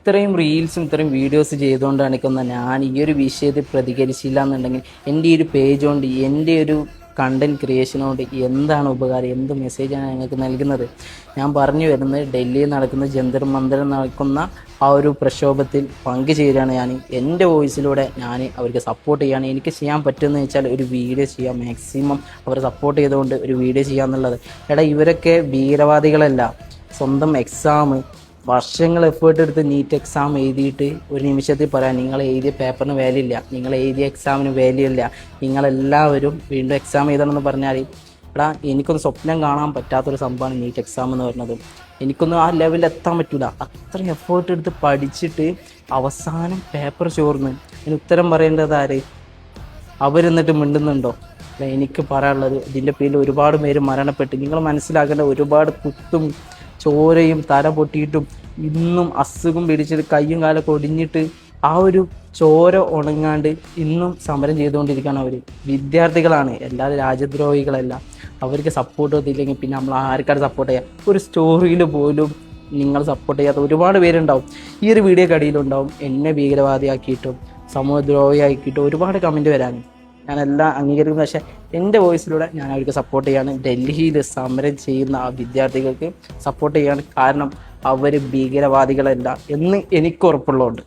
ഇത്രയും റീൽസും ഇത്രയും വീഡിയോസ് ചെയ്തുകൊണ്ട് കാണിക്കുന്ന ഞാൻ ഈ ഒരു വിഷയത്തിൽ പ്രതികരിച്ചില്ല എന്നുണ്ടെങ്കിൽ എൻ്റെ ഈ ഒരു പേജ് കൊണ്ട് എൻ്റെ ഒരു കണ്ടന്റ് ക്രിയേഷനോട് എന്താണ് ഉപകാരം, എന്ത് മെസ്സേജാണ് ഞങ്ങൾക്ക് നൽകുന്നത്? ഞാൻ പറഞ്ഞു വരുന്നത് ഡൽഹിയിൽ നടക്കുന്ന ജന്തർ മന്ദർ നടക്കുന്ന ആ ഒരു പ്രക്ഷോഭത്തിൽ പങ്കുചേരുകയാണ്. ഞാൻ എൻ്റെ വോയിസിലൂടെ ഞാൻ അവർക്ക് സപ്പോർട്ട് ചെയ്യുകയാണ്. എനിക്ക് ചെയ്യാൻ പറ്റുമെന്ന് വെച്ചാൽ ഒരു വീഡിയോ ചെയ്യാം, മാക്സിമം അവരെ സപ്പോർട്ട് ചെയ്തുകൊണ്ട് ഒരു വീഡിയോ ചെയ്യാമെന്നുള്ളത്. ഇവരൊക്കെ ഭീകരവാദികളല്ല. സ്വന്തം എക്സാം വർഷങ്ങൾ എഫേർട്ട് എടുത്ത് നീറ്റ് എക്സാം എഴുതിയിട്ട് ഒരു നിമിഷത്തിൽ പറയാം നിങ്ങൾ എഴുതിയ പേപ്പറിന് വാല്യൂ ഇല്ല, നിങ്ങൾ എഴുതിയ എക്സാമിന് വാല്യൂ ഇല്ല, നിങ്ങളെല്ലാവരും വീണ്ടും എക്സാം എഴുതണമെന്ന് പറഞ്ഞാൽ എനിക്കൊന്ന് സ്വപ്നം കാണാൻ പറ്റാത്തൊരു സംഭവമാണ് നീറ്റ് എക്സാം എന്ന് പറയുന്നത്. എനിക്കൊന്നും ആ ലെവലിൽ എത്താൻ പറ്റില്ല. അത്രയും എഫേർട്ട് എടുത്ത് പഠിച്ചിട്ട് അവസാനം പേപ്പർ ചോർന്ന് അതിന് ഉത്തരം പറയേണ്ടത് ആര്? അവരെന്നിട്ട് മിണ്ടുന്നുണ്ടോ? എനിക്ക് പറയാനുള്ളത്, ഇതിൻ്റെ പേരിൽ ഒരുപാട് പേര് മരണപ്പെട്ട്. നിങ്ങൾ മനസ്സിലാക്കേണ്ട, ഒരുപാട് കുത്തും ചോരയും തല പൊട്ടിയിട്ടും ഇന്നും അസുഖം പിടിച്ചിട്ട് കയ്യും കാലൊക്കെ ഒടിഞ്ഞിട്ട് ആ ഒരു ചോര ഉണങ്ങാണ്ട് ഇന്നും സമരം ചെയ്തുകൊണ്ടിരിക്കുകയാണ് അവർ. വിദ്യാർത്ഥികളാണ്, എല്ലാവരും രാജ്യദ്രോഹികളല്ല. അവർക്ക് സപ്പോർട്ട് ചെയ്തില്ലെങ്കിൽ പിന്നെ നമ്മൾ ആർക്കാണ് സപ്പോർട്ട് ചെയ്യുക? ഒരു സ്റ്റോറിയിൽ പോലും നിങ്ങൾ സപ്പോർട്ട് ചെയ്യാത്ത ഒരുപാട് പേരുണ്ടാവും. ഈ ഒരു വീഡിയോ കടിയിലുണ്ടാവും എന്നെ ഭീകരവാദിയാക്കിയിട്ടും സമൂഹദ്രോഹിയാക്കിയിട്ടും ഒരുപാട് കമൻറ്റ് വരാനും. ഞാനെല്ലാം അംഗീകരിക്കുന്നു. പക്ഷേ എൻ്റെ വോയിസിലൂടെ ഞാൻ അവർക്ക് സപ്പോർട്ട് ചെയ്യാണ്. ഡൽഹിയിൽ സമരം ചെയ്യുന്ന ആ വിദ്യാർത്ഥികൾക്ക് സപ്പോർട്ട് ചെയ്യാണ്. കാരണം അവർ ഭീകരവാദികളല്ല എന്ന് എനിക്ക് ഉറപ്പുള്ളതുകൊണ്ട്.